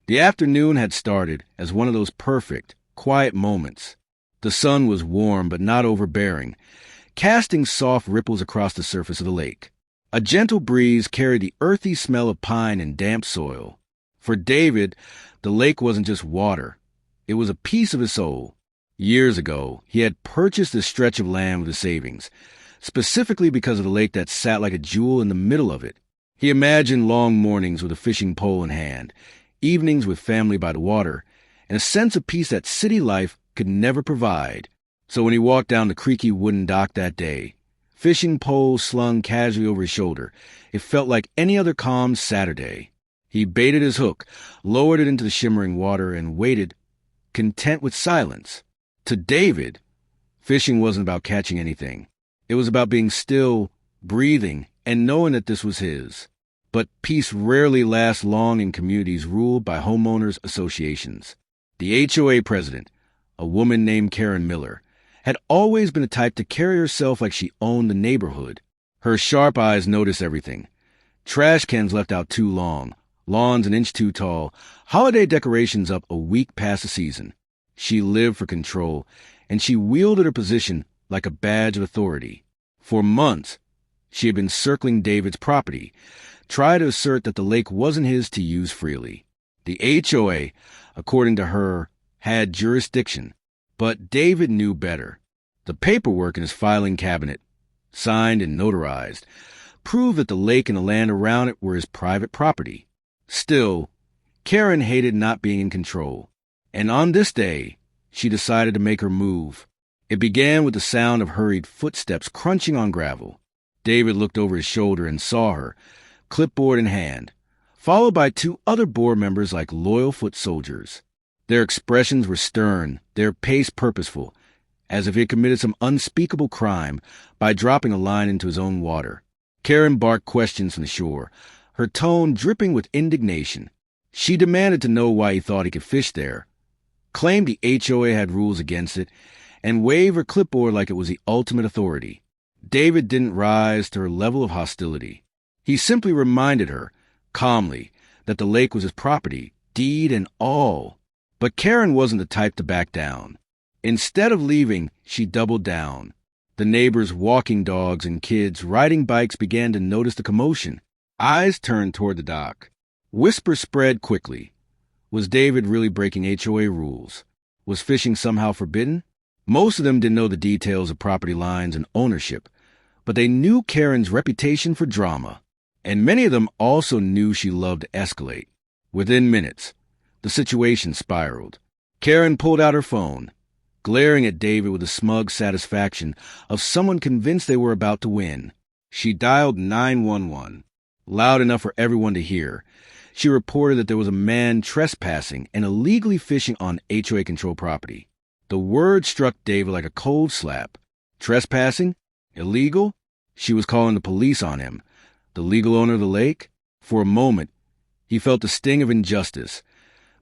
The afternoon had started as one of those perfect, quiet moments. The sun was warm but not overbearing, casting soft ripples across the surface of the lake. A gentle breeze carried the earthy smell of pine and damp soil. For David, the lake wasn't just water. It was a piece of his soul. Years ago, he had purchased this stretch of land with his savings, specifically because of the lake that sat like a jewel in the middle of it. He imagined long mornings with a fishing pole in hand, evenings with family by the water, and a sense of peace that city life could never provide. So when he walked down the creaky wooden dock that day, fishing pole slung casually over his shoulder, it felt like any other calm Saturday. He baited his hook, lowered it into the shimmering water, and waited, content with silence. To David, fishing wasn't about catching anything. It was about being still, breathing, and knowing that this was his. But peace rarely lasts long in communities ruled by homeowners' associations. The HOA president, a woman named Karen Miller, had always been the type to carry herself like she owned the neighborhood. Her sharp eyes noticed everything. Trash cans left out too long, lawns an inch too tall, holiday decorations up a week past the season. She lived for control, and she wielded her position like a badge of authority. For months, she had been circling David's property, trying to assert that the lake wasn't his to use freely. The HOA, according to her, had jurisdiction, but David knew better. The paperwork in his filing cabinet, signed and notarized, proved that the lake and the land around it were his private property. Still, Karen hated not being in control, and on this day, she decided to make her move. It began with the sound of hurried footsteps crunching on gravel. David looked over his shoulder and saw her, clipboard in hand, followed by two other board members like loyal foot soldiers. Their expressions were stern, their pace purposeful, as if he had committed some unspeakable crime by dropping a line into his own water. Karen barked questions from the shore, her tone dripping with indignation. She demanded to know why he thought he could fish there, claimed the HOA had rules against it, and waved her clipboard like it was the ultimate authority. David didn't rise to her level of hostility. He simply reminded her, calmly, that the lake was his property, deed and all. But Karen wasn't the type to back down. Instead of leaving, she doubled down. The neighbors' walking dogs and kids riding bikes began to notice the commotion. Eyes turned toward the dock. Whispers spread quickly. Was David really breaking HOA rules? Was fishing somehow forbidden? Most of them didn't know the details of property lines and ownership, but they knew Karen's reputation for drama. And many of them also knew she loved to escalate. Within minutes, the situation spiraled. Karen pulled out her phone, glaring at David with the smug satisfaction of someone convinced they were about to win. She dialed 911, loud enough for everyone to hear. She reported that there was a man trespassing and illegally fishing on HOA-controlled property. The word struck David like a cold slap. Trespassing? Illegal? She was calling the police on him. The legal owner of the lake? For a moment, he felt the sting of injustice,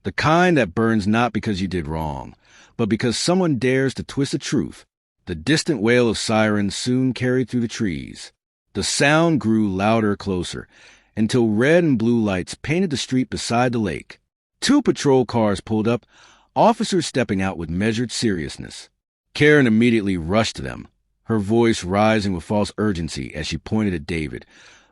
the kind that burns not because you did wrong, but because someone dares to twist the truth. The distant wail of sirens soon carried through the trees. The sound grew louder, closer, until red and blue lights painted the street beside the lake. Two patrol cars pulled up, officers stepping out with measured seriousness. Karen immediately rushed to them, her voice rising with false urgency as she pointed at David,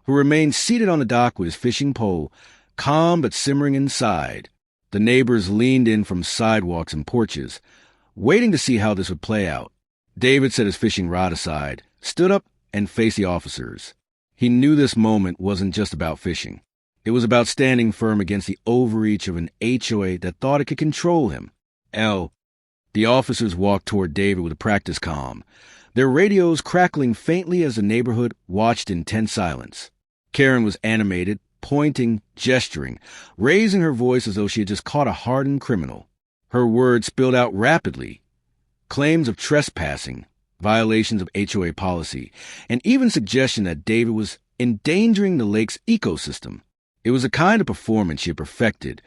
who remained seated on the dock with his fishing pole, calm but simmering inside. The neighbors leaned in from sidewalks and porches, waiting to see how this would play out. David set his fishing rod aside, stood up, and faced the officers. He knew this moment wasn't just about fishing. It was about standing firm against the overreach of an HOA that thought it could control him. The officers walked toward David with a practiced calm, their radios crackling faintly as the neighborhood watched in tense silence. Karen was animated, pointing, gesturing, raising her voice as though she had just caught a hardened criminal. Her words spilled out rapidly. Claims of trespassing, violations of HOA policy, and even suggestion that David was endangering the lake's ecosystem. It was a kind of performance she had perfected,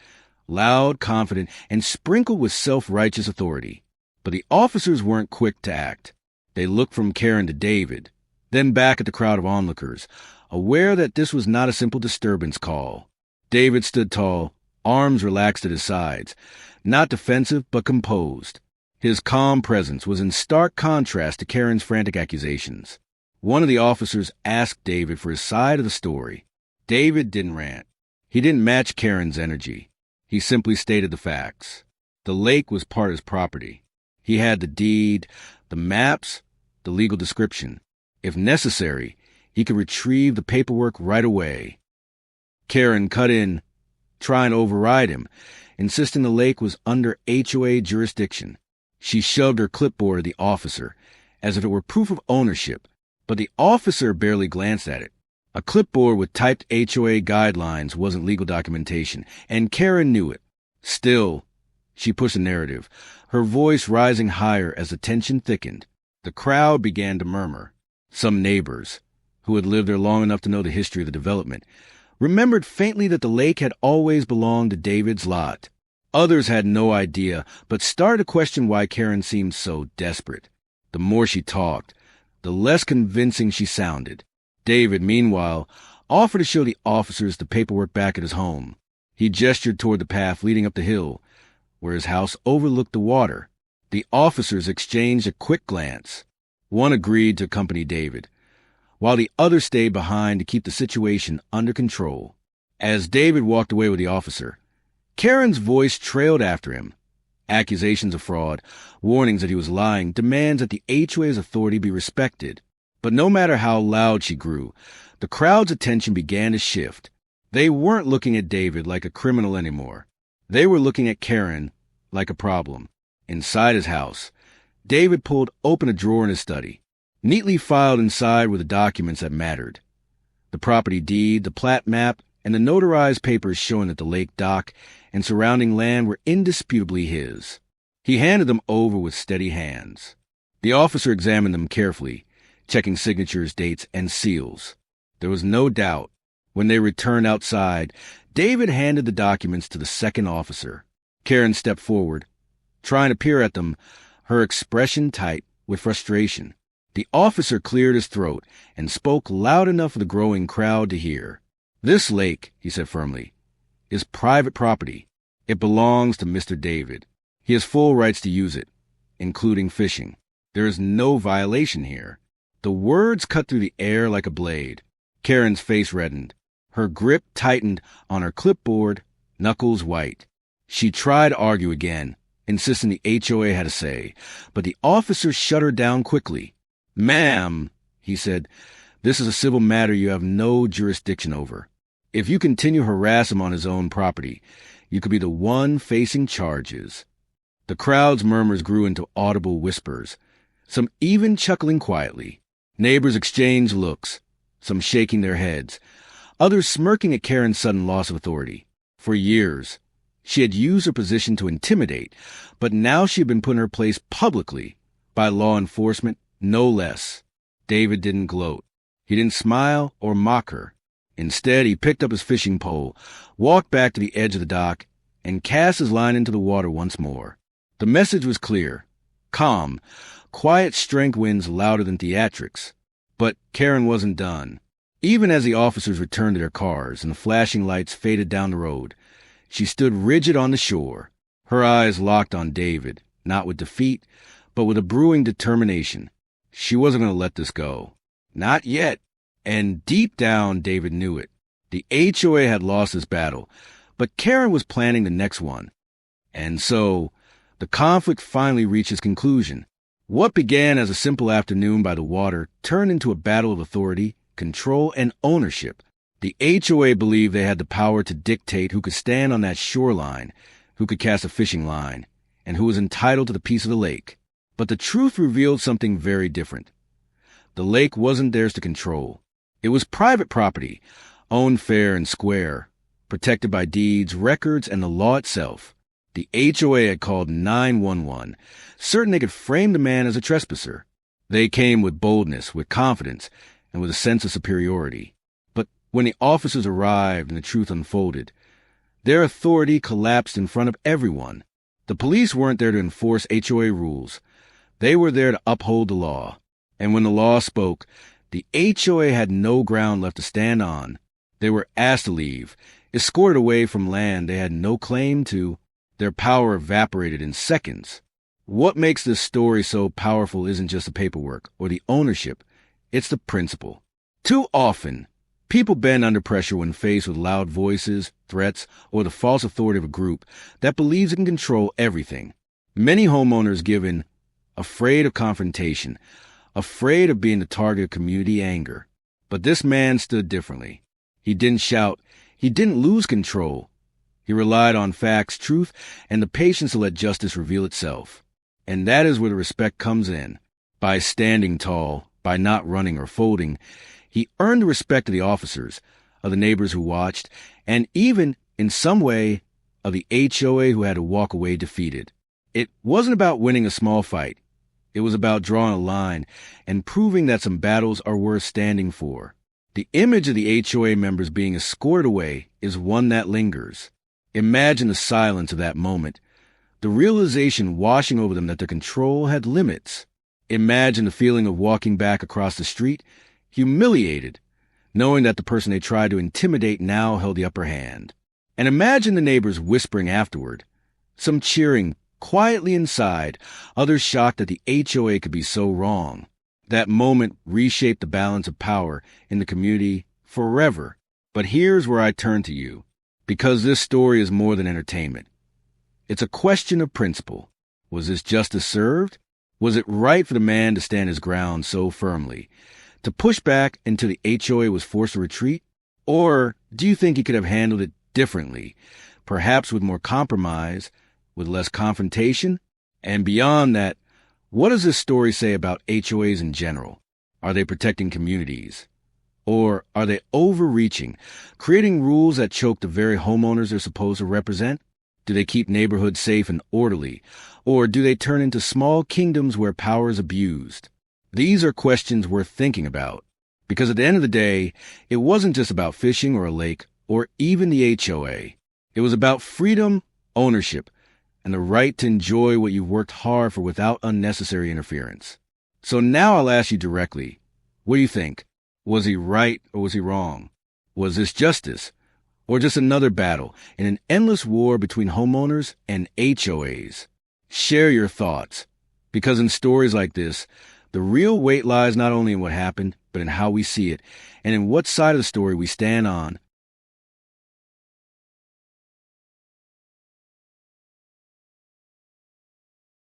loud, confident, and sprinkled with self-righteous authority. But the officers weren't quick to act. They looked from Karen to David, then back at the crowd of onlookers, aware that this was not a simple disturbance call. David stood tall, arms relaxed at his sides, not defensive but composed. His calm presence was in stark contrast to Karen's frantic accusations. One of the officers asked David for his side of the story. David didn't rant. He didn't match Karen's energy. He simply stated the facts. The lake was part of his property. He had the deed, the maps, the legal description. If necessary, he could retrieve the paperwork right away. Karen cut in, trying to override him, insisting the lake was under HOA jurisdiction. She shoved her clipboard at the officer, as if it were proof of ownership, but the officer barely glanced at it. A clipboard with typed HOA guidelines wasn't legal documentation, and Karen knew it. Still, she pushed the narrative, her voice rising higher as the tension thickened. The crowd began to murmur. Some neighbors, who had lived there long enough to know the history of the development, remembered faintly that the lake had always belonged to David's lot. Others had no idea, but started to question why Karen seemed so desperate. The more she talked, the less convincing she sounded. David, meanwhile, offered to show the officers the paperwork back at his home. He gestured toward the path leading up the hill, where his house overlooked the water. The officers exchanged a quick glance. One agreed to accompany David, while the other stayed behind to keep the situation under control. As David walked away with the officer, Karen's voice trailed after him. Accusations of fraud, warnings that he was lying, demands that the HOA's authority be respected. But no matter how loud she grew, the crowd's attention began to shift. They weren't looking at David like a criminal anymore. They were looking at Karen like a problem. Inside his house, David pulled open a drawer in his study. Neatly filed inside were the documents that mattered. The property deed, the plat map, and the notarized papers showing that the lake dock and surrounding land were indisputably his. He handed them over with steady hands. The officer examined them carefully, checking signatures, dates, and seals. There was no doubt. When they returned outside, David handed the documents to the second officer. Karen stepped forward, trying to peer at them, her expression tight with frustration. The officer cleared his throat and spoke loud enough for the growing crowd to hear. "This lake," he said firmly, "is private property. It belongs to Mr. David. He has full rights to use it, including fishing. There is no violation here." The words cut through the air like a blade. Karen's face reddened. Her grip tightened on her clipboard, knuckles white. She tried to argue again, insisting the HOA had a say, but the officer shut her down quickly. "Ma'am," he said, "this is a civil matter you have no jurisdiction over. If you continue to harass him on his own property, you could be the one facing charges." The crowd's murmurs grew into audible whispers, some even chuckling quietly. Neighbors exchanged looks, some shaking their heads, others smirking at Karen's sudden loss of authority. For years, she had used her position to intimidate, but now she had been put in her place publicly by law enforcement, no less. David didn't gloat. He didn't smile or mock her. Instead, he picked up his fishing pole, walked back to the edge of the dock, and cast his line into the water once more. The message was clear. Calm, quiet strength wins louder than theatrics. But Karen wasn't done. Even as the officers returned to their cars and the flashing lights faded down the road, she stood rigid on the shore, her eyes locked on David, not with defeat, but with a brewing determination. She wasn't going to let this go. Not yet. And deep down, David knew it. The HOA had lost this battle, but Karen was planning the next one. And so, the conflict finally reached its conclusion. What began as a simple afternoon by the water turned into a battle of authority, control, and ownership. The HOA believed they had the power to dictate who could stand on that shoreline, who could cast a fishing line, and who was entitled to the piece of the lake. But the truth revealed something very different. The lake wasn't theirs to control. It was private property, owned fair and square, protected by deeds, records, and the law itself. The HOA had called 911, certain they could frame the man as a trespasser. They came with boldness, with confidence, and with a sense of superiority. But when the officers arrived and the truth unfolded, their authority collapsed in front of everyone. The police weren't there to enforce HOA rules. They were there to uphold the law. And when the law spoke, the HOA had no ground left to stand on. They were asked to leave, Escorted away from land they had no claim to, their power evaporated in seconds. What makes this story so powerful isn't just the paperwork or the ownership, it's the principle. Too often, people bend under pressure when faced with loud voices, threats, or the false authority of a group that believes it can control everything. Many homeowners give in, afraid of confrontation, afraid of being the target of community anger. But this man stood differently. He didn't shout. He didn't lose control. He relied on facts, truth, and the patience to let justice reveal itself. And that is where the respect comes in. By standing tall, by not running or folding, he earned the respect of the officers, of the neighbors who watched, and even, in some way, of the HOA who had to walk away defeated. It wasn't about winning a small fight. It was about drawing a line and proving that some battles are worth standing for. The image of the HOA members being escorted away is one that lingers. Imagine the silence of that moment, the realization washing over them that their control had limits. Imagine the feeling of walking back across the street, humiliated, knowing that the person they tried to intimidate now held the upper hand. And imagine the neighbors whispering afterward, some cheering quietly inside, others shocked that the HOA could be so wrong. That moment reshaped the balance of power in the community forever. But here's where I turn to you, because this story is more than entertainment. It's a question of principle. Was this justice served? Was it right for the man to stand his ground so firmly, to push back until the HOA was forced to retreat? Or do you think he could have handled it differently, perhaps with more compromise, with less confrontation? And beyond that, what does this story say about HOAs in general? Are they protecting communities? Or are they overreaching, creating rules that choke the very homeowners they're supposed to represent? Do they keep neighborhoods safe and orderly? Or do they turn into small kingdoms where power is abused? These are questions worth thinking about. Because at the end of the day, it wasn't just about fishing or a lake, or even the HOA. It was about freedom, ownership, and the right to enjoy what you've worked hard for without unnecessary interference. So now I'll ask you directly, what do you think? Was he right or was he wrong? Was this justice or just another battle in an endless war between homeowners and HOAs? Share your thoughts, because in stories like this, the real weight lies not only in what happened, but in how we see it and in what side of the story we stand on